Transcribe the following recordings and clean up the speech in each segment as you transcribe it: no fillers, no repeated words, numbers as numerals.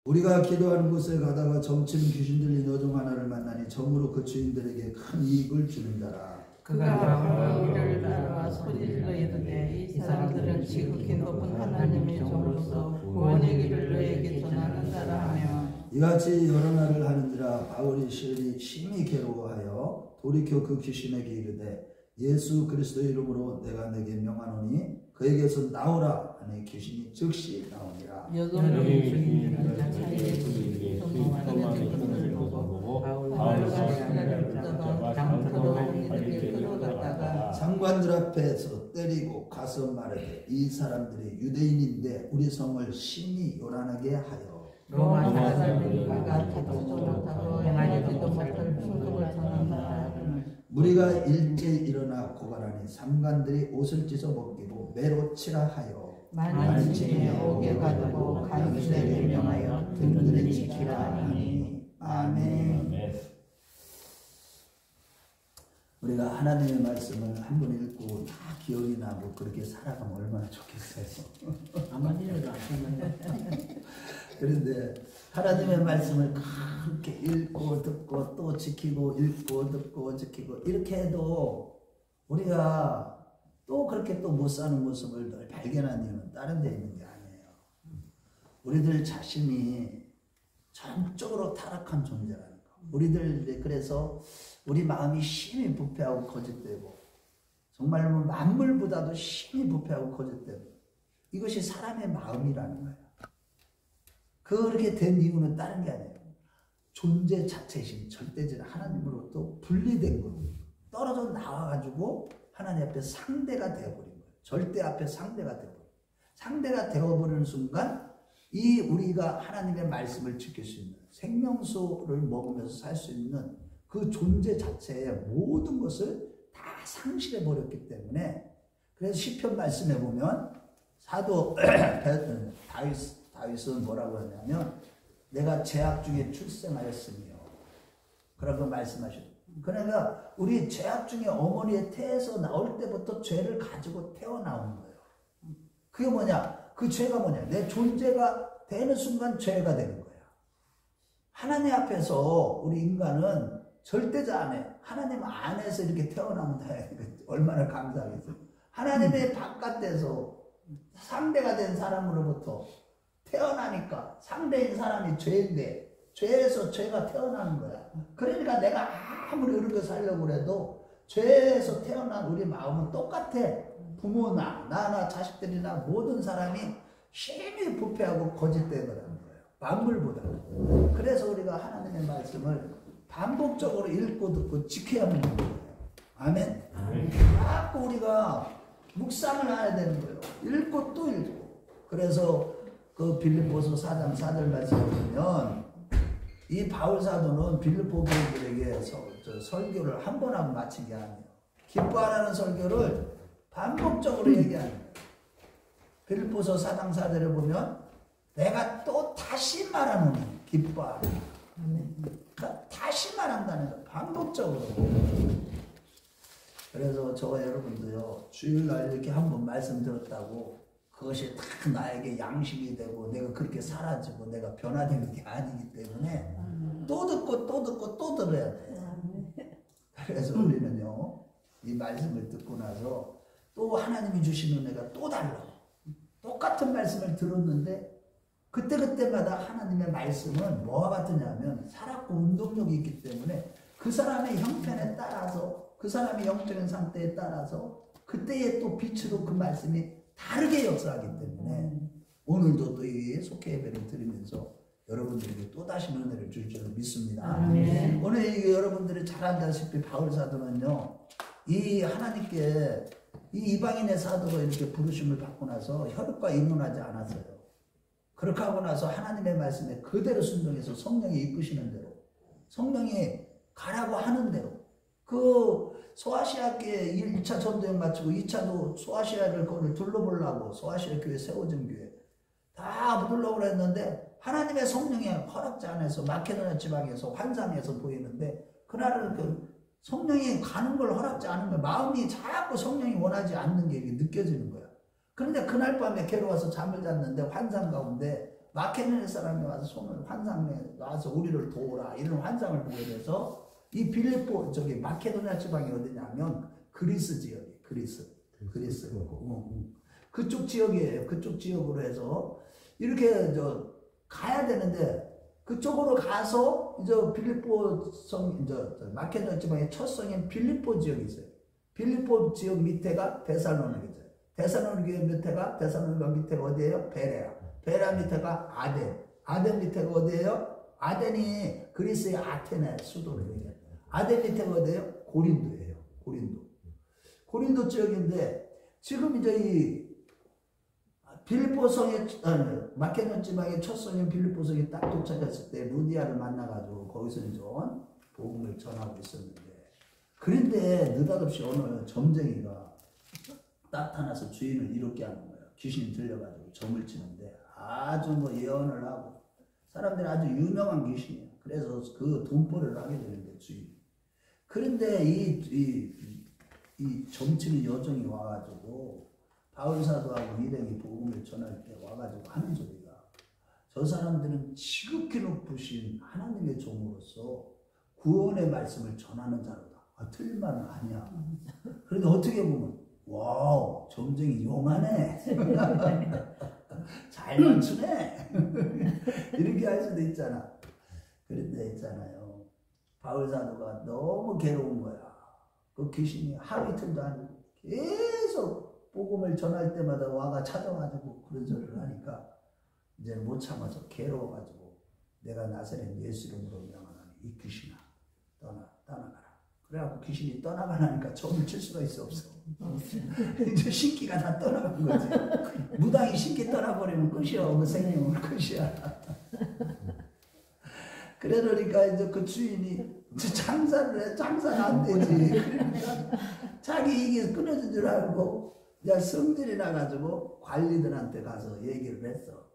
우리가 기도하는 곳에 가다가 점치는 귀신들린 여종 하나를 만나니 점으로 그 주인들에게 큰 이익을 주는 자라. 그가 우리를 따라와 소리질러 이르되 이 사람들은 지극히 높은 하나님의 종으로서 구원의 길을 너에게 전하는 자라 하며 이같이 여러 날을 하는지라 바울이 심히 괴로워하여 돌이켜 그 귀신에게 이르되 예수 그리스도의 이름으로 내가 내게 명하노니 그에게서 나오라 하니 귀신이 즉시 나오니라. 여종의 주인들은 자기의 주인에게 성공하는 것을 보고 바울과 시라를 붙잡아 장터로 이들에게 끌어갔다가 장관들 앞에서 때리고 가서 말하되 이 사람들이 유대인인데 우리 성을 심히 요란하게 하여 로마 사람들이 그가 찾지도 못하고 행하지도 못할 풍속을 전한다. 무리가 일제 일어나 고발하니 삼관들이 옷을 찢어 벗기고 매로 치라 하여 많은 짐에 오게 가지고 간수에게 명하여 든든히 지키라 하니. 아멘. 우리가 하나님의 말씀을 한 번 읽고 다 기억이 나고 그렇게 살아가면 얼마나 좋겠어요. 아무 일도 안 했는데. 그런데 하나님의 말씀을 그렇게 읽고 듣고 또 지키고 읽고 듣고 지키고 이렇게 해도 우리가 또 그렇게 또 못 사는 모습을 늘 발견한 이유는 다른 데 있는 게 아니에요. 우리들 자신이 전적으로 타락한 존재라는 거. 우리들 그래서 우리 마음이 심히 부패하고 거짓되고 정말 만물보다도 심히 부패하고 거짓되고 이것이 사람의 마음이라는 거예요. 그렇게 된 이유는 다른 게 아니에요. 존재 자체이신 절대적 하나님으로부터 분리된 것, 떨어져 나와가지고 하나님 앞에 상대가 되어버린 거예요. 절대 앞에 상대가 되어버린 거예요. 상대가 되어버리는 순간 이 우리가 하나님의 말씀을 지킬 수 있는 생명수를 먹으면서 살 수 있는 그 존재 자체의 모든 것을 다 상실해 버렸기 때문에 그래서 시편 말씀에 보면 사도 다윗은 뭐라고 하냐면 내가 죄악 중에 출생하였으며 그라고 말씀하셨어요. 그러니까 우리 죄악 중에 어머니의 태에서 나올 때부터 죄를 가지고 태어나온 거예요. 그게 뭐냐? 그 죄가 뭐냐? 내 존재가 되는 순간 죄가 되는 거야. 하나님 앞에서 우리 인간은 절대자 안에 하나님 안에서 이렇게 태어나면 돼. 얼마나 감사하겠어요. 하나님의 바깥에서 상대가 된 사람으로부터 태어나니까 상대인 사람이 죄인데 죄에서 죄가 태어나는 거야. 그러니까 내가 아무리 어렵게 살려고 해도 죄에서 태어난 우리 마음은 똑같아. 부모나 나나 자식들이나 모든 사람이 심히 부패하고 거짓된 거라는 거예요. 만물보다. 그래서 우리가 하나님의 말씀을 반복적으로 읽고 듣고 지켜야만 하는 거예요. 아멘. 자꾸 우리가 묵상을 해야 되는 거예요. 읽고 또 읽고. 그래서 그 빌립보서 4장 4절 말씀을 보면 이 바울 사도는 빌립보 교인들에게 설교를 한 번 하고 마친 게 아니에요. 기뻐하라는 설교를 반복적으로 얘기하는 거예요. 빌립보서 4장 4절을 보면 내가 또 다시 말하노니 기뻐하라. 그러니까 다시 말한다는 거예요. 반복적으로. 그래서 저와 여러분도요, 주일날 이렇게 한번 말씀 들었다고 그것이 다 나에게 양식이 되고 내가 그렇게 사라지고 내가 변화되는 게 아니기 때문에 또 듣고 또 듣고 또 들어야 돼요. 그래서 우리는요, 이 말씀을 듣고 나서 또 하나님이 주신 은혜가 또 달라. 똑같은 말씀을 들었는데 그때그때마다 하나님의 말씀은 뭐와 같으냐면 살았고 운동력이 있기 때문에 그 사람의 형편에 따라서 그 사람의 영적인 상태에 따라서 그때의 또 빛으로 그 말씀이 다르게 역사하기 때문에 오늘도 또 이 속회 예배를 드리면서 여러분들에게 또 다시 은혜를 줄 줄로 믿습니다. 오늘 여러분들이 잘 알다시피 바울 사도는요, 이 하나님께 이 이방인의 사도로 이렇게 부르심을 받고 나서 혈육과 인론하지 않았어요. 그렇게 하고 나서 하나님의 말씀에 그대로 순종해서 성령이 이끄시는 대로, 성령이 가라고 하는 대로, 그 소아시아께 1차 전도행 마치고 2차도 소아시아를 그걸 둘러보려고 소아시아 교회 세워진 교회 다 둘러보려 했는데 하나님의 성령이 허락지 않아서 마케도냐 지방에서 환상에서 보이는데 그날은 그 성령이 가는 걸 허락지 않은 거야. 마음이 자꾸 성령이 원하지 않는 게 느껴지는 거야. 그런데 그날 밤에 괴로워서 잠을 잤는데 환상 가운데 마케도니아 사람이 와서 손을 환상에 와서 우리를 도우라 이런 환상을 보게 돼서 이 빌립보 저기 마케도니아 지방이 어디냐면 그리스 지역이에요. 그리스. 그쪽 지역이에요. 그쪽 지역으로 해서 이렇게 가야 되는데 그쪽으로 가서 이제 빌립보 성 이제 마케도니아 지방의 첫 성인 빌립보 지역이 있어요. 빌립보 지역 밑에가 데살로니가죠. 데살로니가 밑에가 어디예요? 베레아 밑에가 아덴 밑에가 어디예요? 아덴이 그리스의 아테네 수도를 얘기해요. 아덴 밑에가 어디예요? 고린도예요. 고린도 지역인데 지금 이제 이 빌립보 성의 마케도니아 지방의 첫 성인 빌립보 성이 딱 도착했을 때 루디아를 만나가지고 거기서 이제 복음을 전하고 있었는데 그런데 느닷없이 어느 점쟁이가 나타나서 주인을 이롭게 하는 거예요. 귀신이 들려가지고 점을 치는데 아주 뭐 예언을 하고 사람들이 아주 유명한 귀신이에요. 그래서 그 돈벌이를 하게 되는데 주인이. 그런데 이 점치는 여종이 와가지고 바울 사도하고 일행이 복음을 전할 때 와가지고 하는 소리가 저 사람들은 지극히 높으신 하나님의 종으로서 구원의 말씀을 전하는 자로다. 틀린 말은 아니야. 그런데 어떻게 보면 와우 점쟁이 용하네. 잘 맞추네. 이렇게 할 수도 있잖아. 그런데 있잖아요. 바울 사도가 너무 괴로운 거야. 그 귀신이 하루 이틀도 아니고 계속 복음을 전할 때마다 와가 찾아가지고 그런 소리를 하니까 이제 못 참아서 괴로워가지고 내가 나사렛 예수 이름으로 명하노니 이 귀신아 떠나가라. 그래갖고 귀신이 떠나가라니까 점을 칠 수가 있어 없어. 이제 신기가 다 떠나간 거지. 무당이 신기 떠나버리면 끝이야. 그 생명은 끝이야. 그러니까 이제 그 주인이 장사를 해. 장사는 안 되지. 그러니까 자기 이게 끊어진 줄 알고 이제 성질이 나가지고 관리들한테 가서 얘기를 했어.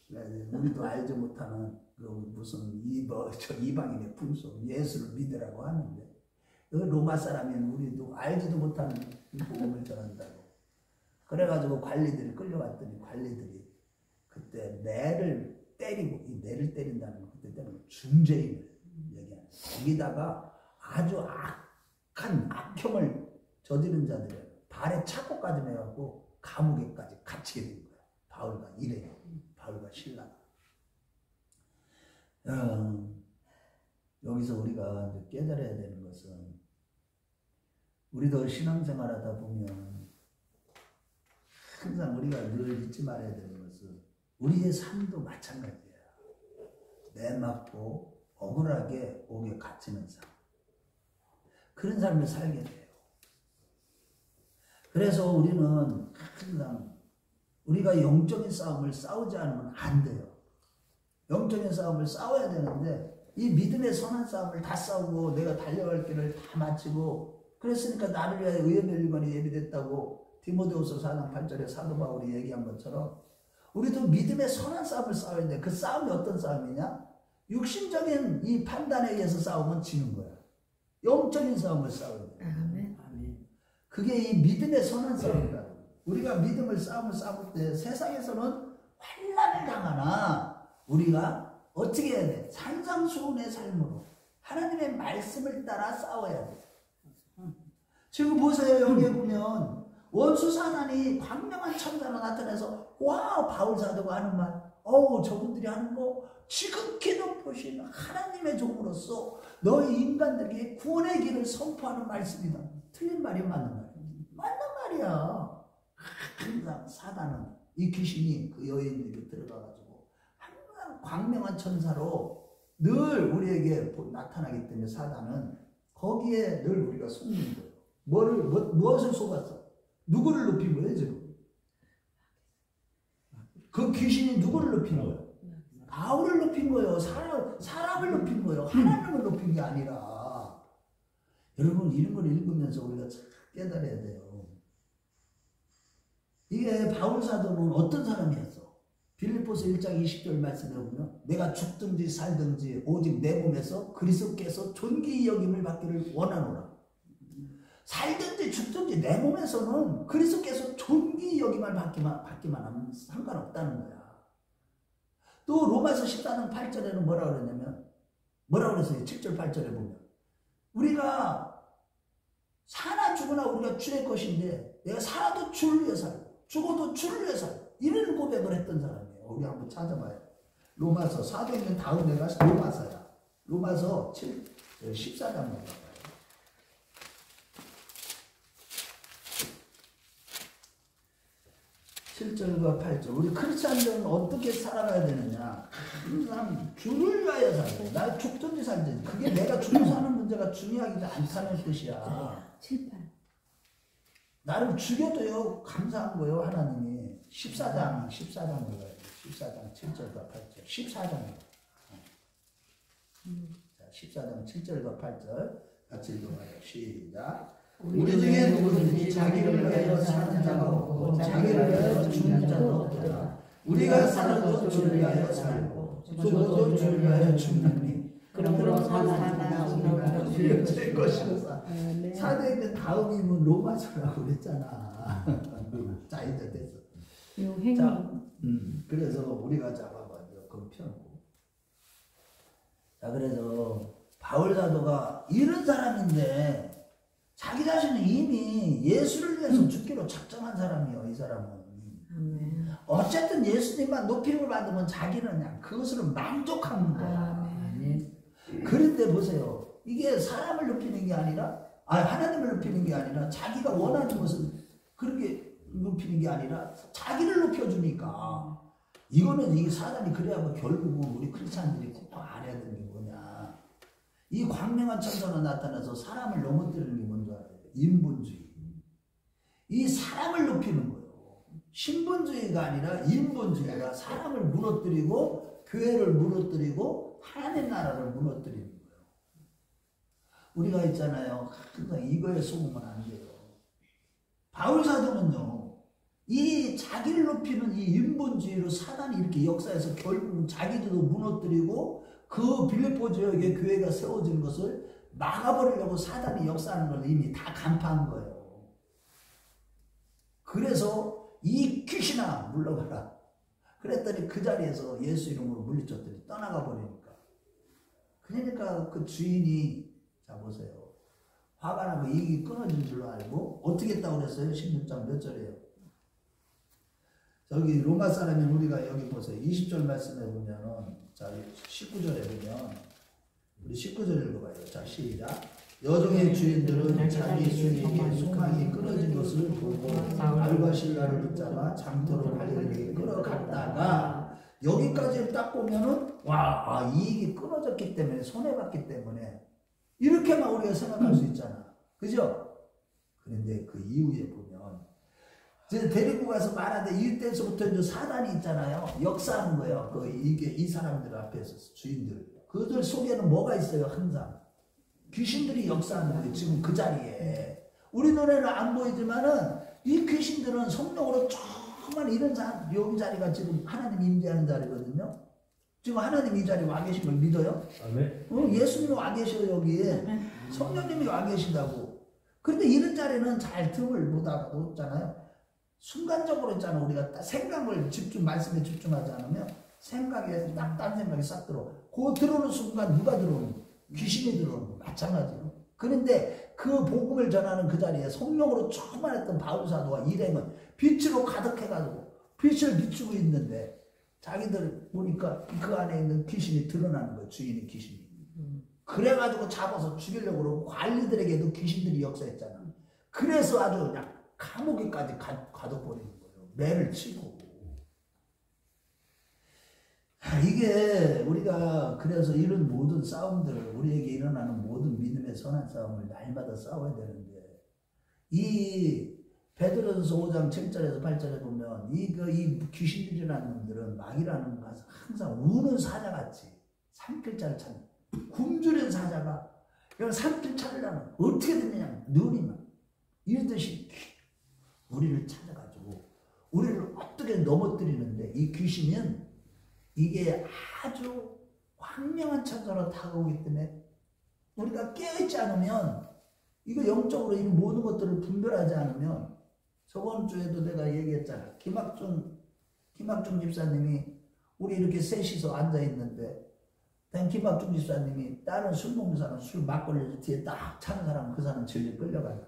우리도 알지 못하는 그 무슨 이방인의 풍속 예수를 믿으라고 하는데 로마 사람인 우리도 알지도 못하는 복음을 전한다고. 그래가지고 관리들이 끌려갔더니 관리들이 그때 매를 때리고 이 매를 때린다는 건 그때 때는 중죄인을 얘기하는 거기다가 아주 악한 악형을 저지른 자들이 발에 차고까지 매갖고 감옥에까지 갇히게 된 거야. 바울과 일행, 바울과 신라가. 여기서 우리가 이제 깨달아야 되는 것은 우리도 신앙생활 하다 보면 항상 우리가 늘 잊지 말아야 되는 것은 우리의 삶도 마찬가지야. 매맞고 억울하게 옥에 갇히는 삶. 그런 삶을 살게 돼요. 그래서 우리는 항상 우리가 영적인 싸움을 싸우지 않으면 안 돼요. 영적인 싸움을 싸워야 되는데 이 믿음의 선한 싸움을 다 싸우고 내가 달려갈 길을 다 마치고 그랬으니까 나를 위하여 의의 멸류관이 예비됐다고 디모데후서 4장 8절에 사도 바울이 얘기한 것처럼 우리도 믿음의 선한 싸움을 싸워야 돼. 그 싸움이 어떤 싸움이냐? 육신적인 이 판단에 의해서 싸우면 지는 거야. 영적인 싸움을 싸워야 돼. 아멘. 그게 이 믿음의 선한 싸움이다. 우리가 믿음을 싸움을 싸울 때 세상에서는 환난을 당하나 우리가 어떻게 해야 돼? 산상수훈의 삶으로 하나님의 말씀을 따라 싸워야 돼. 지금 보세요. 여기에 보면 원수 사단이 광명한 천사로 나타나서 와 바울 사도가 하는 말 어우 저분들이 하는 거 지극히 높으신 하나님의 종으로서 너희 인간들에게 구원의 길을 선포하는 말씀이다. 틀린 말이 맞는 말이야. 맞는 말이야. 항상 사단은 이 귀신이 그 여인에게 들어가가지고 항상 광명한 천사로 늘 우리에게 나타나기 때문에 사단은 거기에 늘 우리가 속는 거예요. 무엇을 속았어? 누구를 높인 거예요 지금? 그 귀신이 누구를 높인 거예요? 바울을 높인 거예요. 사람을 높인 거예요. 하나님을 높인 게 아니라. 여러분 이런 걸 읽으면서 우리가 참 깨달아야 돼요. 이게 바울 사도는 어떤 사람이었어? 빌립보서 1장 20절 말씀에 보면 내가 죽든지 살든지 오직 내 몸에서 그리스도께서 존귀 여김을 받기를 원하노라. 살든지 죽든지 내 몸에서는 그리스도께서 존귀 여김을 받기만 하면 상관없다는 거야. 또 로마서 14장 8절에는 뭐라 그랬냐면, 뭐라 그랬어요? 7절 8절에 보면 우리가 사나 죽으나 우리가 주의 것인데 내가 살아도 주를 위해 살고 죽어도 주를 위해 살고 이런 고백을 했던 사람이에요. 우리 한번 찾아봐요. 로마서 사도행전 다음 내가 로마서야. 로마서 14장 보면 7절과 8절. 우리 크리스찬들은 어떻게 살아가야 되느냐? 항상 주를 위하여 살고 나 죽든지 살든지 그게 내가 죽고 사는 문제가 중요하지 않다는 뜻이야. 7, 8. 나를 죽여도요 감사한 거예요. 하나님이 14장 몰라요. 14장 7절과 8절 14장 자 14장 7절과 8절 같이 읽어봐요. 시작. 우리 중에 누구든지 자기를 위하여 사는 자가 없고 자기를 위하여 죽는 자도 없더라. 우리가 살아도 주를 위하여 살고 죽어도 주를 위하여 죽나니 그러므로 사는 주를 제 것이로사. 사도행전 다음이면 로마서라고 그랬잖아. 자 이제 됐어. 자, 그래서 우리가 잡아봐요. 그 펴고. 자 그래서 바울 사도가 이런 사람인데 자기 자신은 이미 예수를 위해서 죽기로 작정한 사람이에요. 이 사람은. 어쨌든 예수님만 높임을 받으면 자기는 그냥 그것으로 만족하는 거야. 그런데 보세요. 이게 사람을 높이는 게 아니라 하나님을 높이는 게 아니라 자기가 원하는 것은 그렇게 높이는 게 아니라 자기를 높여주니까 이거는 이 사단이 그래야 결국은 우리 크리스찬들이 꼭 알아야 되는 게 뭐냐. 이 광명한 천사가 나타나서 사람을 넘어뜨리는 게 뭔지 알아요? 인본주의. 이 사람을 높이는 거예요. 신본주의가 아니라 인본주의가 사람을 무너뜨리고 교회를 무너뜨리고 하나님 나라를 무너뜨리는 거예요. 우리가 있잖아요. 항상 이거에 속으면 안 돼요. 바울 사도는요. 이 자기를 높이는 이 인본주의로 사단이 이렇게 역사에서 결국은 자기들도 무너뜨리고 그 빌립보 지역에 교회가 세워진 것을 막아버리려고 사단이 역사하는 걸 이미 다 간파한 거예요. 그래서 이 귀신아 물러가라. 그랬더니 그 자리에서 예수 이름으로 물리쳤더니 떠나가 버리니까. 그러니까 그 주인이 자 보세요. 화가 나고 이익이 끊어진 줄로 알고 어떻게 했다고 그랬어요? 16장 몇 절이에요? 저기 로마 사람이 우리가 여기 보세요. 20절 말씀에 보면은 자 19절에 보면 우리 19절 읽어봐요. 자 시작. 여종의 주인들은 자기 주인에게 소망이 끊어진 것을 보고 말과 신라를 붙잡아 장터로 갈릴리에 끌어갔다가 여기까지를 딱 보면은 와 이익이 끊어졌기 때문에 손해봤기 때문에 이렇게만 우리가 생각할 수 있잖아. 그죠? 그런데 그 이후에 보면 이제 데리고 가서 말하는데 이때서부터 이제 사단이 있잖아요. 역사하는 거예요. 이게 이 사람들 앞에서 주인들. 그들 속에는 뭐가 있어요? 항상 귀신들이 역사하는 거예요. 지금 그 자리에 우리 눈에는 안 보이지만은 이 귀신들은 성령으로 조그만 이런 여기 자리가 지금 하나님 임재하는 자리거든요. 지금 하나님 이 자리에 와 계신 걸 믿어요? 예수님이 와 계셔요. 여기에 성령님이 와 계신다고. 그런데 이런 자리는 잘 틈을 못 놓잖아요. 순간적으로 있잖아. 우리가 딱 생각을 말씀에 집중하지 않으면 생각에 딱 딴 생각이 싹 들어. 그 들어오는 순간 누가 들어오는 거야? 귀신이 들어오는 거 마찬가지로. 그런데 그 복음을 전하는 그 자리에 성령으로 충만했던 바울 사도와 일행은 빛으로 가득해가지고 빛을 비추고 있는데 자기들 보니까 그 안에 있는 귀신이 드러나는 거예요. 주인의 귀신이. 그래가지고 잡아서 죽이려고 그러고 관리들에게도 귀신들이 역사했잖아. 그래서 아주 그냥 감옥에까지 가둬버리는 거예요. 매를 치고. 이게 우리가 그래서 이런 모든 싸움들을 우리에게 일어나는 모든 믿음의 선한 싸움을 날마다 싸워야 되는데 이 베드로전서 5장 7절에서 8절에 보면 이 귀신들이라는 놈들은 마귀라는 것은 항상 우는 사자같이 산길자를 찾는 굶주린 사자가 그냥 산길 찾으려면 어떻게 되느냐 눈이만 이러듯이 우리를 찾아가지고 우리를 어떻게 넘어뜨리는데 이 귀신은 이게 아주 광명한 천사로 다가오기 때문에 우리가 깨어있지 않으면 이거 영적으로 이 모든 것들을 분별하지 않으면 저번 주에도 내가 얘기했잖아. 김학중 집사님이 우리 이렇게 셋이서 앉아있는데 김학중 집사님이 다른 술 먹는 사람 술 막걸리를 뒤에 딱 차는 사람 그 사람 질질 끌려가잖아.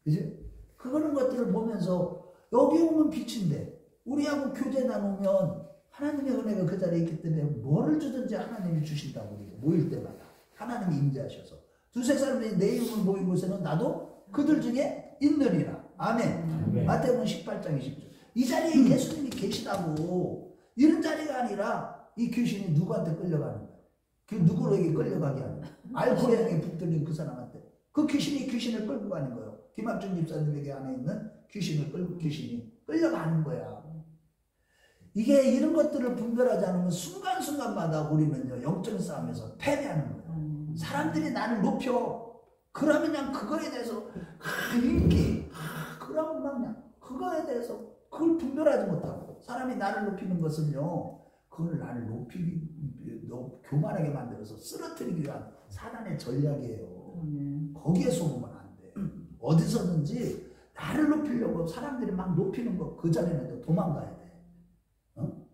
그지? 그런 것들을 보면서 여기 오면 빛인데 우리하고 교제 나누면 하나님의 은혜가 그 자리에 있기 때문에 뭐를 주든지 하나님이 주신다고 우리가 모일 때마다 하나님이 임재하셔서 두세 사람이 내 이름을 모인 곳에는 나도 그들 중에 있느니라. 아멘. 마태복음 18장 20절. 이 자리에 예수님이 계시다고. 이런 자리가 아니라 이 귀신이 누구한테 끌려가는 거야. 그 누구에게 끌려가게 하는 거야. 알코올에 향해 붙들린 그 사람한테. 그 귀신이 귀신을 끌고 가는 거예요. 김학중 집사님에게 안에 있는 귀신을 끌고 귀신이 끌려가는 거야. 이게 이런 것들을 분별하지 않으면 순간순간마다 우리는요 영적인 싸움에서 패배하는 거예요. 사람들이 나를 높여. 그러면 그냥 그거에 대해서 인기 그러면 그냥 그거에 대해서 그걸 분별하지 못하고 사람이 나를 높이는 것은요 그걸 나를 교만하게 만들어서 쓰러뜨리기 위한 사단의 전략이에요. 거기에 속으면 안 돼. 어디서든지 나를 높이려고 사람들이 막 높이는 거 그 자리는 도망가야 돼. 어?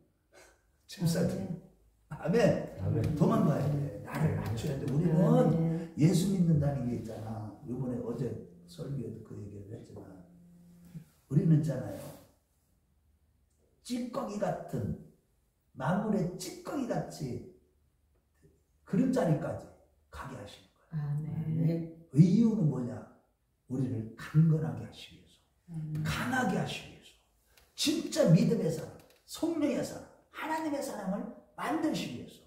집사들. 아멘. 도망가야 돼. 나를 낮춰야 돼. 우리는 예수 믿는다는 게 있잖아. 이번에 어제 설교에도 그 얘기를 했지만 우리는 있잖아요. 찌꺼기 같은 만물의 찌꺼기 같이 그런 자리까지 가게 하시는 거예요. 그 이유는 뭐냐? 우리를 강건하게 하시기 위해서, 강하게 하시기 위해서, 진짜 믿음의 사람, 성령의 사람, 하나님의 사람을 만드시기 위해서.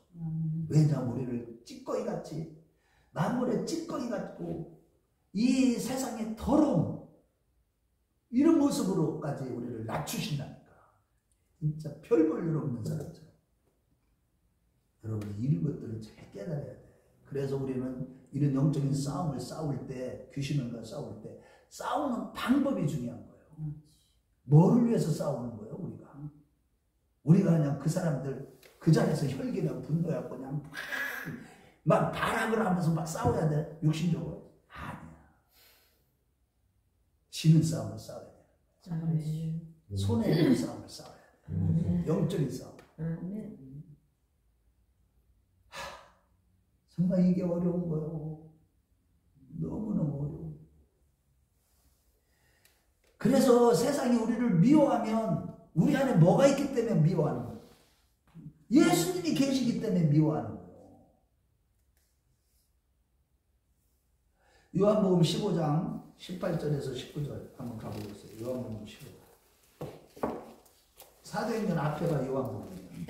왜냐하면 우리를 찌꺼기 같이 만물의 찌꺼기 같고 이 세상의 더러움 이런 모습으로까지 우리를 낮추신다니까. 진짜 별 볼 일 없는 사람처럼. 여러분 이런 것들을 잘 깨달아야 돼. 그래서 우리는 이런 영적인 싸움을 싸울 때 귀신과 싸울 때 싸우는 방법이 중요한 거예요. 뭐를 위해서 싸우는 거예요? 우리가 그냥 그 사람들 그 자리에서 혈기나 분노하고 그냥 막 발악을 하면서 막 싸워야 돼? 육신적으로? 아니야. 지는 싸움을 싸워야 돼. 손해보는 싸움을 싸워야 돼. 영적인 싸움. 정말 이게 어려운 거예요. 너무너무 어려워. 그래서 세상이 우리를 미워하면 우리 안에 뭐가 있기 때문에 미워하는 거예요. 예수님이 계시기 때문에 미워하는 거예요. 요한복음 15장 18절에서 19절 한번 가보겠어요. 요한복음 15장. 사도행전 앞에가 요한복음이에요.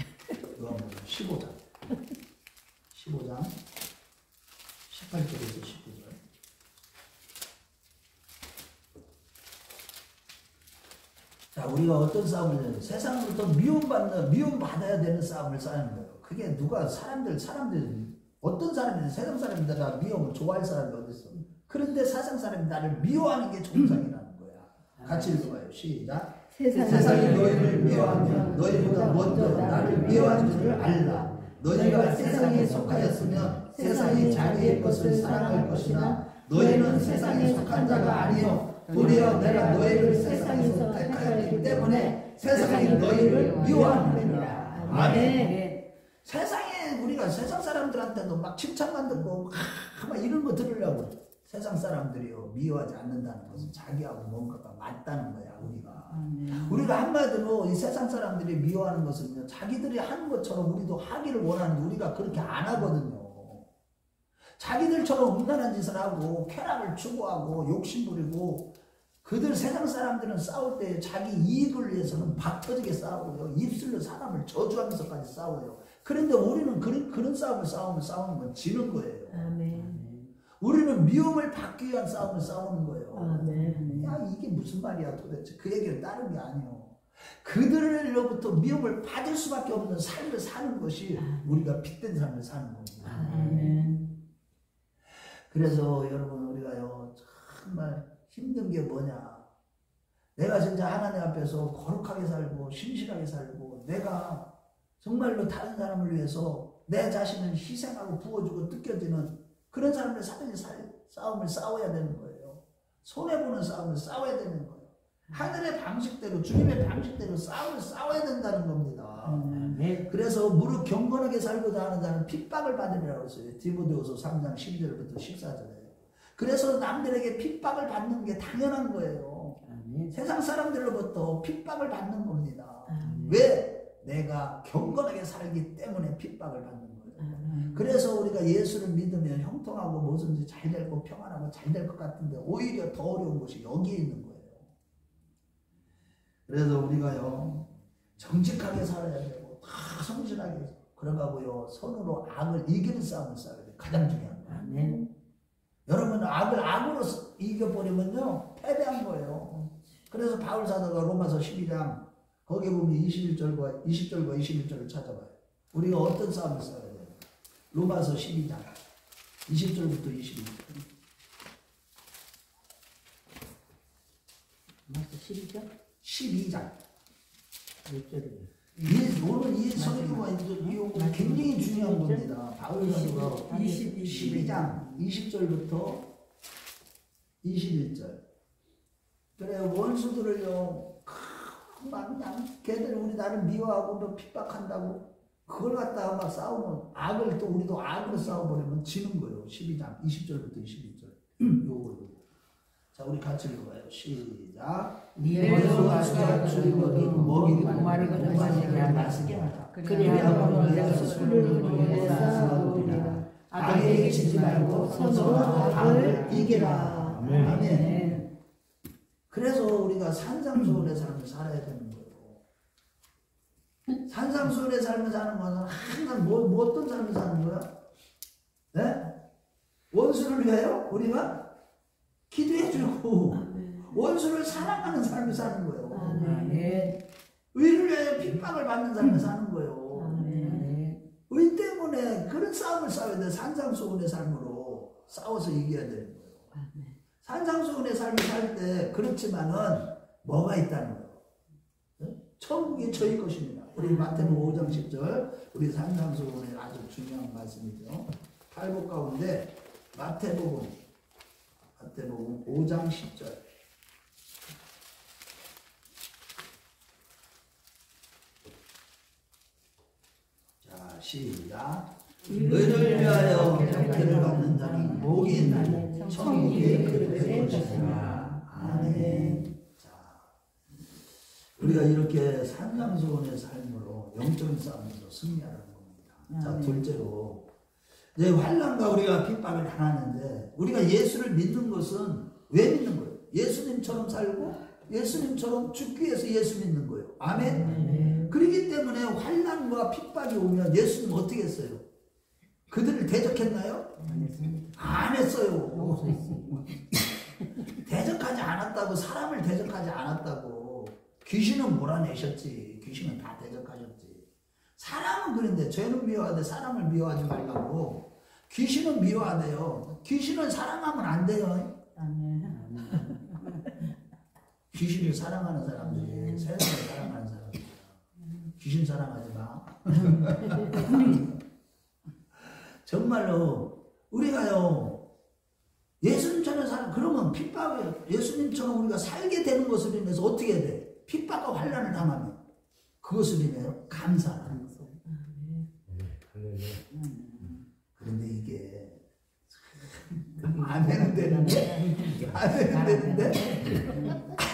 요한복음 15장 18절에서 19절. 자, 우리가 어떤 싸움을 해요? 세상으로부터 미움받아야 되는 싸움을 싸우는 거예요. 그게 누가 사람들 어떤 사람이든 세상 사람들 다 미움을 좋아할 사람이 어디 있어? 그런데 세상 사람이 나를 미워하는 게 정상이라는 거야. 같이 읽어봐요. 시작. 세상이 너희를 미워하면 너희보다 먼저 나를 미워하는 줄을 알라. 너희가 세상에 속하였으면 세상이 자기의 것을 사랑할 것이나 너희는 세상에 속한 자가 아니요 도리어 내가 너희를 세상에서 택하였기 때문에 세상이 너희를 미워하느니라. 아멘. 세상에 우리가 세상 사람들한테도 막 칭찬만 듣고 막 이런 거 들으려고 세상 사람들이요 미워하지 않는다는 것은 자기하고 뭔가가 맞다는 거야. 우리가 한마디로 이 세상 사람들이 미워하는 것은요 자기들이 하는 것처럼 우리도 하기를 원하는데 우리가 그렇게 안 하거든요. 자기들처럼 음란한 짓을 하고 쾌락을 추구하고 욕심부리고 그들 세상 사람들은 싸울 때 자기 이익을 위해서는 박 터지게 싸우고요. 입술로 사람을 저주하면서까지 싸워요. 그런데 우리는 그런 싸움을 싸우는 건 지는 거예요. 아멘. 우리는 미움을 받기 위한 싸움을 싸우는 거예요. 아멘. 야 이게 무슨 말이야 도대체. 그 얘기를 따른 게 아니에요. 그들로부터 미움을 받을 수밖에 없는 삶을 사는 것이 우리가 빚된 삶을 사는 겁니다. 아멘. 그래서 여러분 우리가요 정말 힘든 게 뭐냐. 내가 진짜 하나님 앞에서 거룩하게 살고 신실하게 살고 내가 정말로 다른 사람을 위해서 내 자신을 희생하고 부어주고 뜯겨지는 그런 사람들 싸움을 싸워야 되는 거예요. 손해보는 싸움을 싸워야 되는 거예요. 하늘의 방식대로 주님의 방식대로 싸움을 싸워야 된다는 겁니다. 네. 그래서 무릇 경건하게 살고자 하는 자는 핍박을 받으리라고 했어요. 디모데후서 3장 12절부터 14절에. 그래서 남들에게 핍박을 받는 게 당연한 거예요. 아멘. 세상 사람들로부터 핍박을 받는 겁니다. 왜? 내가 경건하게 살기 때문에 핍박을 받는 거예요. 그래서 우리가 예수를 믿으면 형통하고 뭐든지 잘 되고 평안하고 잘 될 것 같은데 오히려 더 어려운 것이 여기에 있는 거예요. 그래서 우리가요 정직하게 살아야 되고 다 성실하게 그러가고요 선으로 악을 이기는 싸움을 싸워야 돼요. 가장 중요한 거예요. 아멘. 여러분 악을 악으로 이겨버리면요 패배한 거예요. 그래서 바울 사도가 로마서 12장 거기에 보면 20절과 21절을 찾아봐요. 우리가 어떤 싸움을 싸워야 돼요? 로마서 12장 20절부터 21절. 로마서 12장? 12장. 몇 절이에요? 오늘 이 설교가 굉장히 중요한 겁니다. 바울 사도가 12장 20절부터 21절. 그래요. 원수들을요 막 그냥 걔들 우리 나를 미워하고 뭐 핍박한다고 그걸 갖다가 막 싸우면 악을 또 우리도 악으로 싸워버리면 지는 거예요. 12장 20절부터 21절. 요거. 자 우리 같이 읽어봐요. 시작. 네 원수가 죽이거든 먹이고 마르거든 마시게 하라. 그리하면 내가 술을 위해 싸우리라. 악에게 지지 말고 서로 악을 이기라. 아멘. 그래서 우리가 산상수훈의 삶을 살아야 되는 거예요. 산상수훈의 삶을 사는 것은 항상 뭐 어떤 삶을 사는 거야? 네? 원수를 위하여 우리가 기도해주고 원수를 사랑하는 삶을 사는 거예요. 의를 위하여 핍박을 받는 삶을 사는 거예요. 의 때문에 그런 싸움을 싸워야 돼. 산상수훈의 삶으로 싸워서 이겨야 되는 거예요. 산상수훈의 삶을 살 때 그렇지만은 뭐가 있다는 거예요. 천국이 저희 것입니다. 우리 마태복음 5장 10절 우리 산상수훈의 아주 중요한 말씀이죠. 팔복 가운데 마태복음 5장 10절. 자 시작. 의를 위하여 형태를 받는 자는 복이 있는 천국의 그릇의 것이라. 아멘. 자, 우리가 이렇게 산상수훈의 삶으로 영적인 싸움에서 승리하는 겁니다. 자, 둘째로 이제 환난과 우리가 핍박을 당하는데 우리가 예수를 믿는 것은 왜 믿는 거예요? 예수님처럼 살고 예수님처럼 죽기 위해서 예수 믿는 거예요. 아멘. 그렇기 때문에 환난과 핍박이 오면 예수님 어떻게 했어요? 그들을 대적했나요? 안 했어요. 대적하지 않았다고, 사람을 대적하지 않았다고. 귀신은 몰아내셨지. 귀신은 다 대적하셨지. 사람은 그런데 죄는 미워하되 사람을 미워하지 말라고. 귀신은 미워하대요. 귀신은 사랑하면 안 돼요. 귀신을 사랑하는 사람들이 세상을 사랑하는 사람들이야. 귀신 사랑하지 마. 정말로 우리가요 예수님처럼 사는 그러면 핍박을 예수님처럼 우리가 살게 되는 것을 인해서 어떻게 해야 돼? 핍박과 환난을 당하면 그것을 인해서 감사하는 거죠. 그런데 이게 안 되는 데는데 안 되는 데는데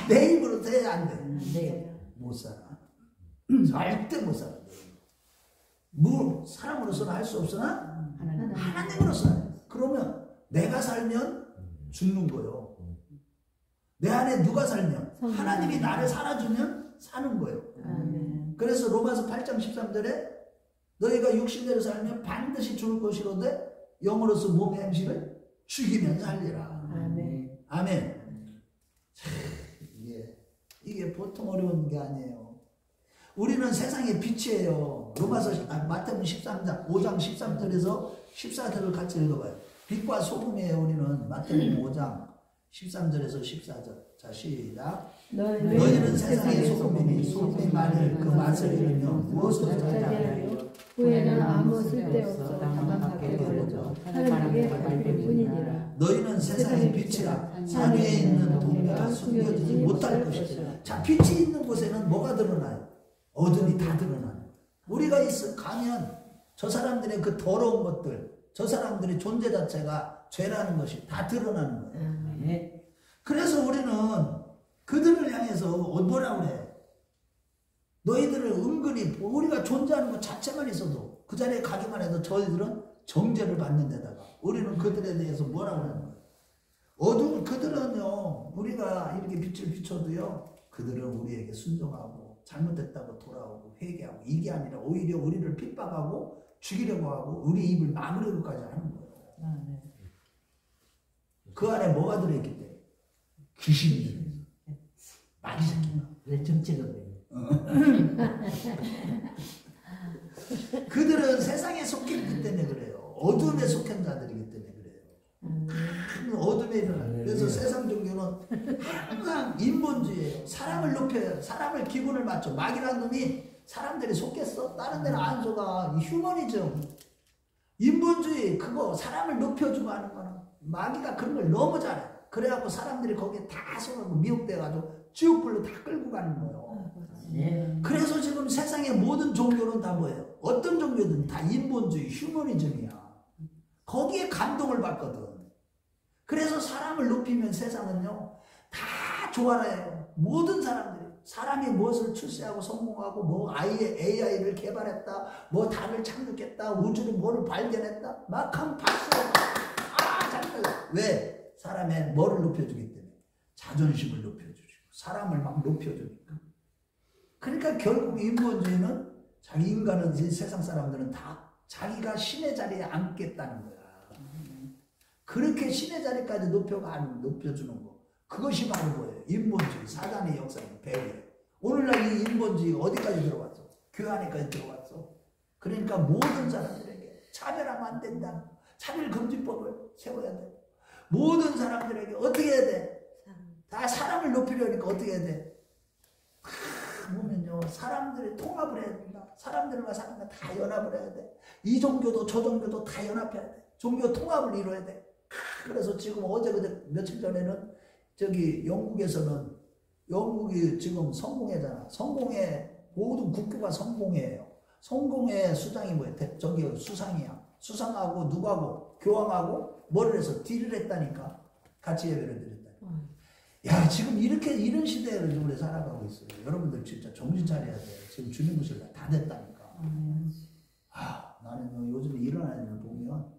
내 입으로 해야 안 돼. 못 살아. 절대 못 살아. 뭐 사람으로서는 할 수 없으나 하나님으로서는. 그러면 내가 살면 죽는 거예요. 내 안에 누가 살면 하나님이 나를 살아주면 사는 거예요. 그래서 로마서 8장 13절에 너희가 육신대로 살면 반드시 죽을 것이로되 영으로서 몸의 행실을 죽이면 살리라. 아멘. 이게 보통 어려운 게 아니에요. 우리는 세상의 빛이에요. 마태복음 13장 5장 13절에서 14절을 같이 읽어봐요. 빛과 소금이에요. 우리는 마태복음 5장 13절에서 14절. 자 시작. 너희는 세상의 소금이니 소금이 만일 그 맛을 잃으면 무엇으로 살자하리요? 후에는 아무 쓸데없어 다만 밖에 버려져 하늘에게 밟힐 뿐이니라. 너희는 세상의 빛이라 산 위에 있는 동네가 숨겨지지 못할 것이다. 자, 빛이 있는 곳에는 뭐가 드러나요? 어둠이 다 드러나요. 우리가 가면 저 사람들의 그 더러운 것들, 저 사람들의 존재 자체가 죄라는 것이 다 드러나는 거예요. 그래서 우리는 그들을 향해서 뭐라 그래? 너희들을 은근히 우리가 존재하는 것 자체만 있어도 그 자리에 가기만 해도 저희들은 정죄를 받는 데다가 우리는 그들에 대해서 뭐라고 하는 거예요? 어두운 그들은요, 우리가 이렇게 빛을 비춰도요, 그들은 우리에게 순종하고 잘못됐다고 돌아오고 회개하고, 이게 아니라 오히려 우리를 핍박하고 죽이려고 하고 우리 입을 막으려고까지 하는 거예요. 그 안에 뭐가 들어있기 때문에? 귀신이 들어있어요. 많이 생긴다. 왜 정체가 그래요? 그들은 세상에 속해 있기 때문에 그래요. 어둠에 속한 자들이기 때문에 그래요. 어둠에 일어나요. 그래서 세상 종교는 항상 인본주의예요. 사람을 높여요. 사람을 기분을 맞춰. 마귀라는 놈이 사람들이 속겠어? 다른 데는 안 속아. 휴머니즘, 인본주의, 그거 사람을 높여주고 하는 거는 마귀가 그런 걸 너무 잘해. 그래갖고 사람들이 거기에 다 속아고 미혹돼가지고 지옥불로 다 끌고 가는 거예요. 그래서 지금 세상의 모든 종교는 다 뭐예요? 어떤 종교든 다 인본주의, 휴머니즘이야. 거기에 감동을 받거든. 그래서 사람을 높이면 세상은요, 다 좋아해요. 모든 사람들이. 사람이 무엇을 출세하고 성공하고, 뭐 AI를 개발했다, 뭐 달을 착륙했다, 우주로 뭐를 발견했다, 막 하면 박수. 잘했다. 왜? 사람의 뭐를 높여주기 때문에? 자존심을 높여주고, 사람을 막 높여주니까. 그러니까 결국 인본주의는 자기 인간은 세상 사람들은 다 자기가 신의 자리에 앉겠다는 거야. 그렇게 신의 자리까지 높여주는 거. 그것이 바로 뭐예요? 인본주의, 사단의 역사의 배후에. 오늘날 이 인본주의가 어디까지 들어왔어? 교회 안에까지 들어왔어. 그러니까 모든 사람들에게 차별하면 안 된다. 차별금지법을 세워야 돼. 모든 사람들에게 어떻게 해야 돼? 다 사람을 높이려니까 어떻게 해야 돼? 보면요, 사람들이 통합을 해야 된다. 사람들과 사람과 다 연합을 해야 돼. 이 종교도 저 종교도 다 연합해야 돼. 종교 통합을 이뤄야 돼. 그래서 지금 어제 며칠 전에는 저기 영국이 지금 성공회잖아. 성공회 모든 국교가 성공회예요. 성공회 수장이 뭐야? 저기 수상이야. 수상하고 누구하고 교황하고 뭐를 해서 딜을 했다니까. 같이 예배를 드렸다니까. 야, 지금 이런 시대를 우리 살아가고 있어요. 여러분들 진짜 정신 차려야 돼. 지금 주님부실 다 됐다니까. 나는 요즘에 일어나는 걸 보면,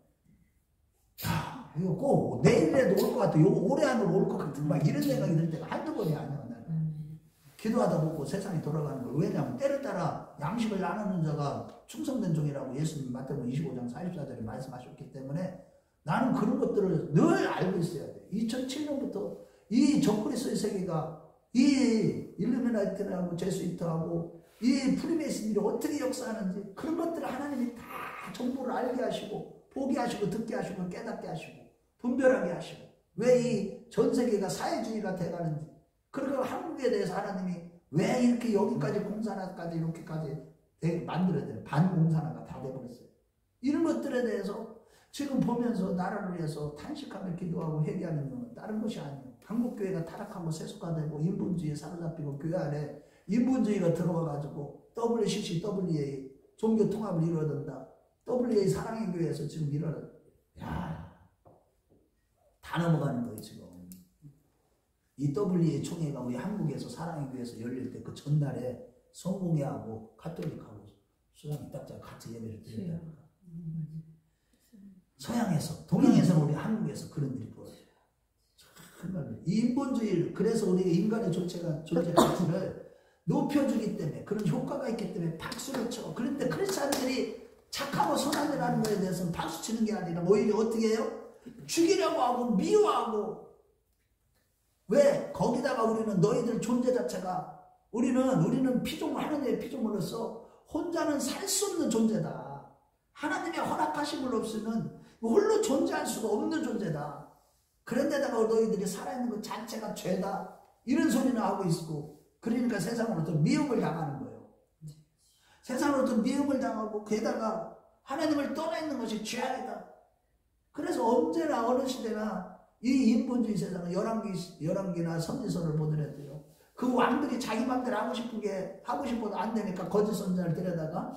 이거 꼭 내일이라도 올 것 같아. 올해 안으로 올 것 같은 막 이런 생각이 들 때가 한두 번이 아니야. 나는. 기도하다 보고 세상이 돌아가는 걸. 왜냐하면 때를 따라 양식을 나누는 자가 충성된 종이라고 예수님 마태복음 25장 44절에 말씀하셨기 때문에 나는 그런 것들을 늘 알고 있어야 돼. 2007년부터 이 적그리스도의 세계가 이 일루미나이트하고 제수이트하고 이 프리메이슨들이 어떻게 역사하는지 그런 것들을 하나님이 다 정보를 알게 하시고 보게 하시고 듣게 하시고 깨닫게 하시고 분별하게 하시고 왜 이 전 세계가 사회주의가 돼가는지 그리고 한국에 대해서 하나님이 왜 이렇게 여기까지 공산화까지 이렇게까지 만들어야 돼요. 반공산화가 다 돼버렸어요. 이런 것들에 대해서 지금 보면서 나라를 위해서 탄식하며 기도하고 회개하는 건 다른 것이 아니에요. 한국교회가 타락하고 세속화되고 인본주의에 사로잡히고 교회 안에 인본주의가 들어와가지고 WCC, WA 종교 통합을 이루어야 된다. WA 사랑의 교회에서 지금 일어나. 다 넘어가는 거예요 지금. 이 WA 총회가 우리 한국에서 사랑의 교회에서 열릴 때 그 전날에 성공회하고 가톨릭하고 수장이 딱 같이 예배를 드렸다니까. 서양에서, 동양에서는 우리 한국에서 그런 일이 벌어져요. 이 인본주의를, 그래서 우리가 인간의 존재 가치를 높여주기 때문에, 그런 효과가 있기 때문에 박수를 쳐. 그런데 크리스찬들이 착하고 선한 일 하는 거에 대해서는 박수 치는 게 아니라 오히려 어떻게 해요? 죽이려고 하고 미워하고. 왜? 거기다가 우리는 너희들 존재 자체가 우리는 피조물, 하나님의 피조물로서 혼자는 살 수 없는 존재다. 하나님의 허락하심을 없으면 홀로 존재할 수가 없는 존재다. 그런데다가 너희들이 살아있는 것 자체가 죄다. 이런 소리는 하고 있고, 그러니까 세상으로부터 미움을 당하는 거예요. 세상으로부터 미움을 당하고 게다가 하나님을 떠나 있는 것이 죄악이다. 그래서 언제나 어느 시대나 이 인본주의 세상은 열왕기나 선지서를 보더라도요. 그 왕들이 자기 맘대로 하고 싶은 게 하고 싶어도 안 되니까 거짓 선지자를 데려다가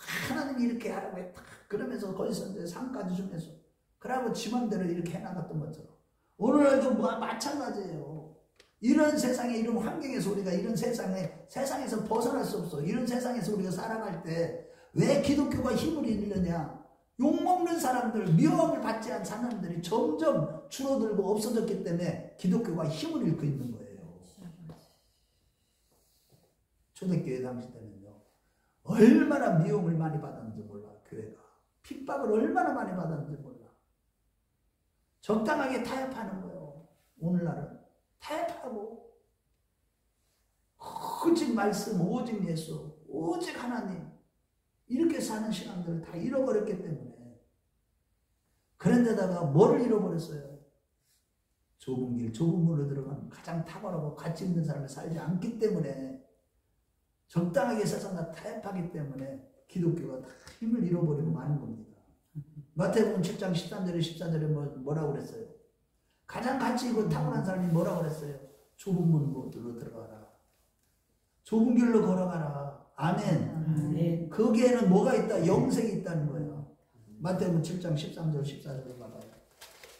하나님이 이렇게 하라고 했다. 그러면서 거기서 이제 상까지 주면서 그러고 지 맘대로 이렇게 해나갔던 것처럼 오늘날도 마찬가지예요. 이런 세상에, 이런 환경에서 우리가 이런 세상에서 벗어날 수 없어. 이런 세상에서 우리가 살아갈 때 왜 기독교가 힘을 잃느냐? 욕먹는 사람들, 미움을 받지 않은 사람들이 점점 줄어들고 없어졌기 때문에 기독교가 힘을 잃고 있는 거예요. 초대교회 당시 때는요, 얼마나 미움을 많이 받았는지 몰라. 교회가 핍박을 얼마나 많이 받았는지 몰라. 적당하게 타협하는 거예요. 오늘날은 타협하고 오직 말씀, 오직 예수, 오직 하나님 이렇게 사는 신앙들을 다 잃어버렸기 때문에. 그런데다가 뭐를 잃어버렸어요? 좁은 길, 좁은 문으로 들어가면 가장 탁월하고 가치 있는 삶을 살지 않기 때문에, 적당하게 세상과 타협하기 때문에 기독교가 다 힘을 잃어버리고 마는 겁니다. 마태복음 7장 13절에 14절에 뭐라고 그랬어요? 가장 가치 있고 탁월한 삶이 뭐라고 그랬어요? 좁은 문으로 들어가라. 좁은 길로 걸어가라. 아멘. 거기에는 뭐가 있다? 영생이 있다는 거예요. 마태복음 7장 13절 14절을 봐봐요.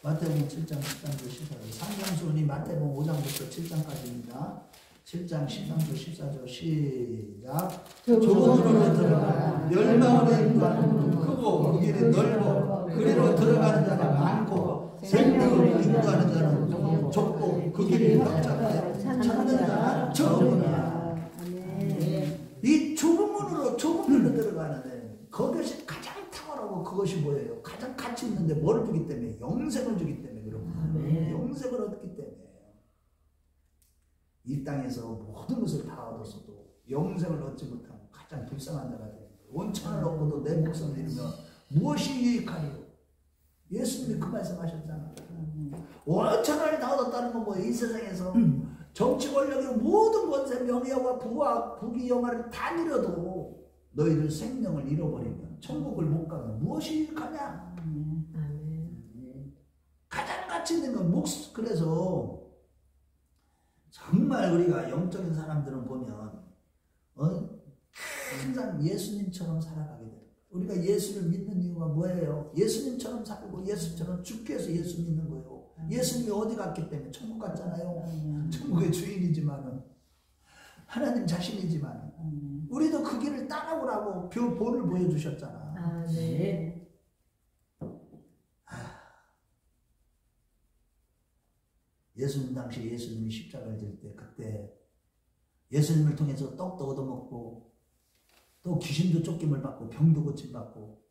마태복음 7장 13절 14절. 상경수원이 마태복음 5장부터 7장까지입니다. 7장 13절 14절 시작. 좁은 문으로 들어가라. 열방으로 인도하는 문은 크고 그 길이 넓어 그리로 들어가는 자가 많고 생명으로 인도하는 자는 좁고 그 길이 狹窄해 찾는 자가 적으니라. 이 좁은 문으로 들어가는데 그것이 가장 탁월하고 그것이 뭐예요? 가장 가치 있는데 뭐를 주기 때문에? 영생을 주기 때문에 그런 거예요. 영생을 얻기 때문에. 이 땅에서 모든 것을 다 얻었어도 영생을 얻지 못하면 가장 불쌍한 자가 되는 거예요. 원천을 얻고도 내 목숨을 잃으면 무엇이 유익하리요? 예수님이 그 말씀하셨잖아요. 원천을 다 얻었다는 건 뭐예요? 이 세상에서 정치 권력의 모든 권세, 명예와 부와 부귀 영화를 다 누려도 너희들 생명을 잃어버리면, 천국을 못 가면 무엇이 유익하냐? 가장 가치 있는 건 목숨. 그래서 정말 우리가 영적인 사람들은 보면 항상 예수님처럼 살아가게 돼요. 우리가 예수를 믿는 이유가 뭐예요? 예수님처럼 살고 예수처럼 죽기 위해서 예수 믿는 거예요. 예수님이 어디 갔기 때문에? 천국 갔잖아요. 천국의 주인이지만은, 하나님 자신이지만 우리도 그 길을 따라오라고 본을 보여주셨잖아. 예수님 당시 예수님이 십자가를 질 때, 그때 예수님을 통해서 떡도 얻어먹고 또 귀신도 쫓김을 받고 병도 고침받고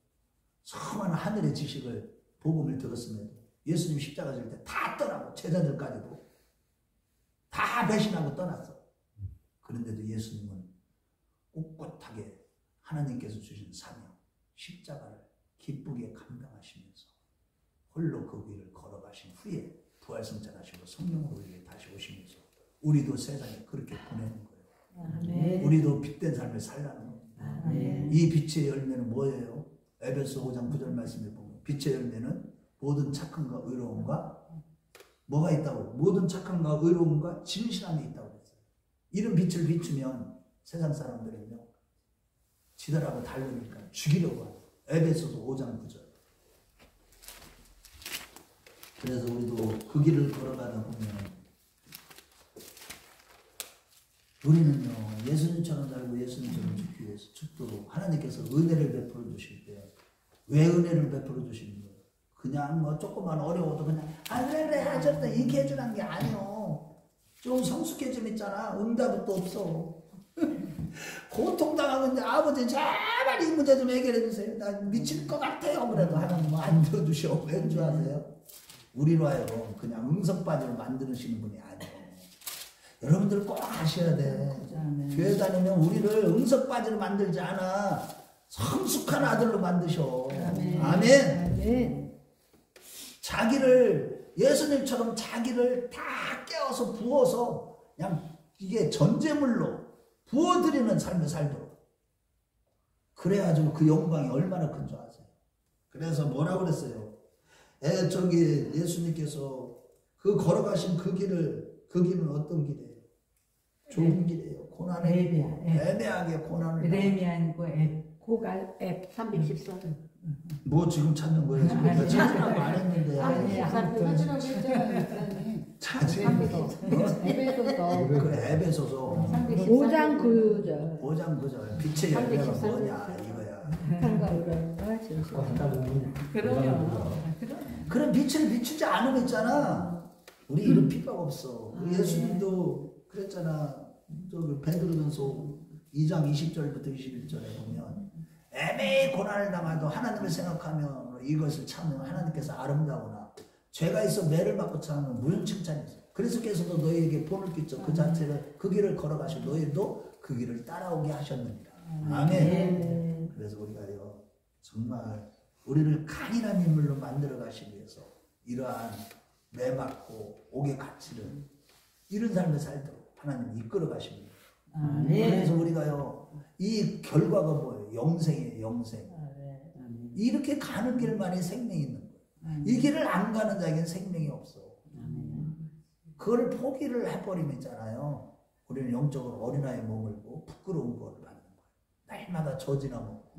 수많은 하늘의 지식을, 복음을 들었음에도 예수님 십자가 질 때 다 떠나고 제자들까지도 다 배신하고 떠났어. 그런데도 예수님은 꿋꿋하게 하나님께서 주신 사명, 십자가를 기쁘게 감당하시면서 홀로 그 길을 걸어가신 후에 부활승천하시고 성령으로 우리에게 다시 오시면서 우리도 세상에 그렇게 보내는 거예요. 우리도 빛된 삶을 살라는 겁니다. 이 빛의 열매는 뭐예요? 에베소 5장 9절 말씀에 보면 빛의 열매는 모든 착함과 의로움과 뭐가 있다고? 모든 착함과 의로움과 진실함이 있다고 그랬어요. 이런 빛을 비추면 세상 사람들은요, 지들하고 다르니까 죽이려고 하죠. 에베소서 5장 9절. 그래서 우리도 그 길을 걸어가다 보면 우리는요, 예수님처럼 살고 예수님처럼 죽기 위해서 죽도록 하나님께서 은혜를 베풀어 주실 때, 왜 은혜를 베풀어 주시는 거예요? 그냥 뭐 조금만 어려워도 그냥 그래 하셨다 이렇게 해주라는 게 아니요. 좀 성숙해짐 있잖아. 응답도 없어. 고통당하는데 아버지 제발 이 문제 좀 해결해 주세요. 난 미칠 것 같아요. 그래도 하나님 안 들어주셔. 왜 줄 아세요? 우리로 하여금 그냥 응석바지로 만드시는 분이 아니에요. 여러분들 꼭 아셔야 돼. 교회 다니면 우리를 응석바지로 만들지 않아. 성숙한 아들로 만드셔. 아멘. 자기를, 예수님처럼 자기를 다 깨워서 부어서 그냥 이게 전제물로 부어드리는 삶을 살도록. 그래가지고 그 영광이 얼마나 큰 줄 아세요? 그래서 뭐라고 그랬어요? 저기 예수님께서 그 걸어가신 그 길은 어떤 길이에요? 좁은 길이에요. 고난의 애매하게 고난을. 레미안고 고갈 앱 314. 뭐 지금 찾는 거예요? 지금 나 찾으라고 안 했는데. 찾으라고 했잖아요. 찾지. 앱에서도 그래 앱에서도 5장 구절 5장 그절 빛의 열매가 뭐냐 이거야. 한가울과 진실. 그럼요. 그런 빛을 비추지 않으면 있잖아. 우리 이런 핍박 없어. 우리 예수님도 그랬잖아. 저 베드로전서 2장 20절부터 21절에 보면 애매히 고난을 당하도 하나님을 생각하며 이것을 참으면 하나님께서 아름다우나 죄가 있어 매를 맞고 참으면 무슨 칭찬이 있어. 그리스도께서도 너희에게 본을 끼쳐 그 자체를 그 길을 걸어가시고 너희도 그 길을 따라오게 하셨느니라. 아멘. 그래서 우리가요 정말 우리를 강인한 인물로 만들어 가시기 위해서 이러한 매맞고 옥의 가치를 이런 삶을 살도록 하나님이 이끌어 가십니다. 그래서 우리가요 이 결과가 뭐예요? 영생이에요. 영생. 이렇게 가는 길만이 생명이 있는 거예요. 이 길을 안 가는 자에게는 생명이 없어. 그걸 포기를 해버리면 있잖아요. 우리는 영적으로 어린아이의 몸을 보고 부끄러운 걸 받는 거예요. 날마다 젖이나 먹고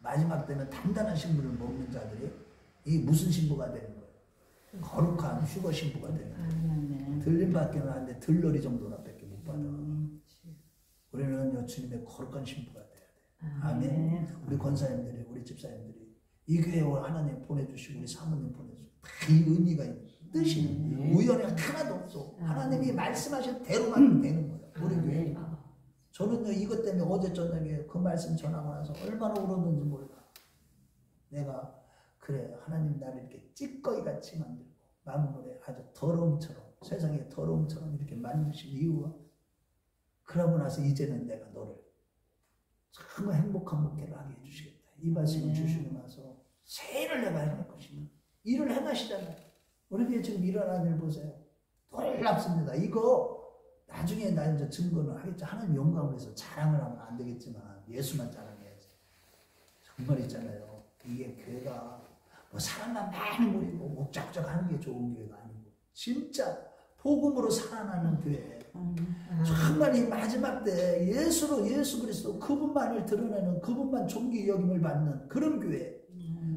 마지막 때는 단단한 식물을 먹는 자들이 이 무슨 신부가 되는 거예요? 거룩한 휴거 신부가 되는 거예요. 들림받기는 하는데 들러리 정도밖에 못 받아. 우리는 주님의 거룩한 신부가 돼야 돼. 아멘. 우리 권사님들이 우리 집사님들이 이 교회에 하나님 보내주시고 우리 사모님 보내주시고 다 이 의미가 있는 뜻이 우연이 하나도 없어. 하나님이 말씀하신 대로만 되는 거예요. 우리 교회. 저는요 이것 때문에 어제 저녁에 그 말씀 전하고 나서 얼마나 울었는지 몰라. 내가 그래 하나님 나를 이렇게 찌꺼기 같이 만들고 만물에 아주 더러움처럼 세상의 더러움처럼 이렇게 만드신 이유가 그러고 나서 이제는 내가 너를 정말 행복한 목회를 하게 해주시겠다. 이 말씀을 주시고 나서 새 일을 내가 행할 것이다. 일을 행하시잖아요. 우리 교회 지금 일어나는 일 보세요. 놀랍습니다. 이거 나중에 나 이제 증거는 하겠죠. 하나님 영광을 위해서 자랑을 하면 안 되겠지만 예수만 자랑해야지. 정말 있잖아요. 이게 교회가 뭐 사람만 많이 모이고 목적적 하는 게 좋은 교회가 아니고 진짜 복음으로 살아나는 교회. 정말 이 마지막 때 예수 그리스도 그분만을 드러내는 그분만 존귀 여김을 받는 그런 교회.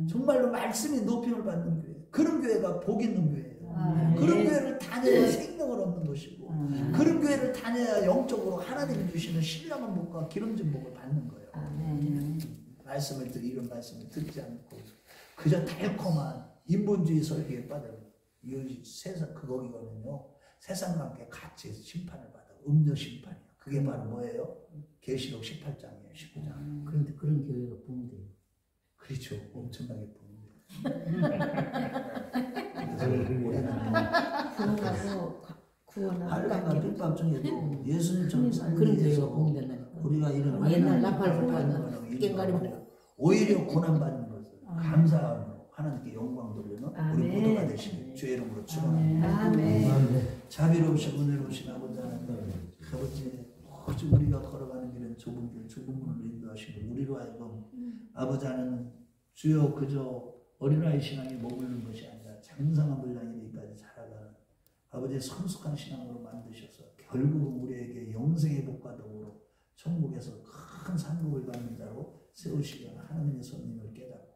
정말로 말씀이 높임을 받는 교회. 그런 교회가 복 있는 교회예요. 그런 교회를 다녀야 생명을 얻는 것이고 그런 교회를 다녀야 영적으로 하나님이 주시는 신령한 복과 기름진 복을 받는 거예요. 말씀을 이런 말씀을 듣지 않고 그저 달콤한 인본주의 설교에 빠져 이 세상 거기거든요. 세상과 함께 같이 심판을 받아 음료 심판이야. 그게 바로 뭐예요? 계시록 18장이에요. 19장. 그런데 그런 교회가 부흥돼요. 그렇죠. 엄청나게 부흥돼요. 그래서 우리는 부흥하고 구원하고 한란과 핍박 중에도 예수님처럼 살기 그런 교회가 위해서 부흥된다니까. 우리가 이런 옛날 나팔불 깽가리 오히려 고난받는 것을 감사하고 하나님께 영광 돌리는 우리 모두가 되시길 주의 이름으로 축원합니다. 자비로우시고 은혜로우신 아버지 하나님, 아버지 오직 우리가 걸어가는 길은 좁은 길, 좁은 문을 인도하시고 우리로 하여금 아버지 하나님 주여 그저 어린아이 신앙에 머무르는 것이 아니라 장성한 분량이 되기까지 자라가는 아버지의 성숙한 신앙으로 만드셔서 결국 우리에게 영생의 복과 더불어 천국에서 큰 상급을 받는 자로 세우시려는 하나님의 손님을 깨닫고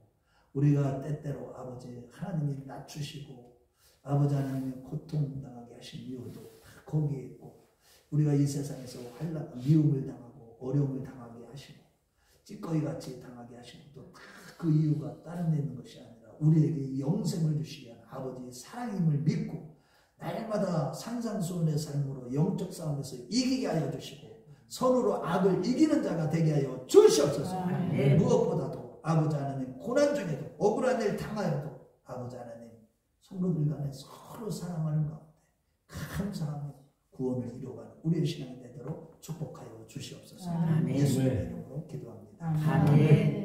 우리가 때때로 아버지 하나님이 낮추시고 아버지 하나님의 고통당하게 하신 이유도 거기에 있고 우리가 이 세상에서 환난, 미움을 당하고 어려움을 당하게 하시고 찌꺼기같이 당하게 하시고 또 그 이유가 다른 데 있는 것이 아니라 우리에게 영생을 주시기 위한 아버지의 사랑임을 믿고 날마다 산산수훈의 삶으로 영적 싸움에서 이기게 하여 주시고 선으로 악을 이기는 자가 되게 하여 주시옵소서. 무엇보다도 아버지 하나님 고난 중에도 억울한 일 당하여도 아버지 하나님 성도들 간에 서로 사랑하는 가운데 감사하며 구원을 이루어가는 우리의 신앙이 되도록 축복하여 주시옵소서. 예수님의 이름으로 기도합니다. 아멘.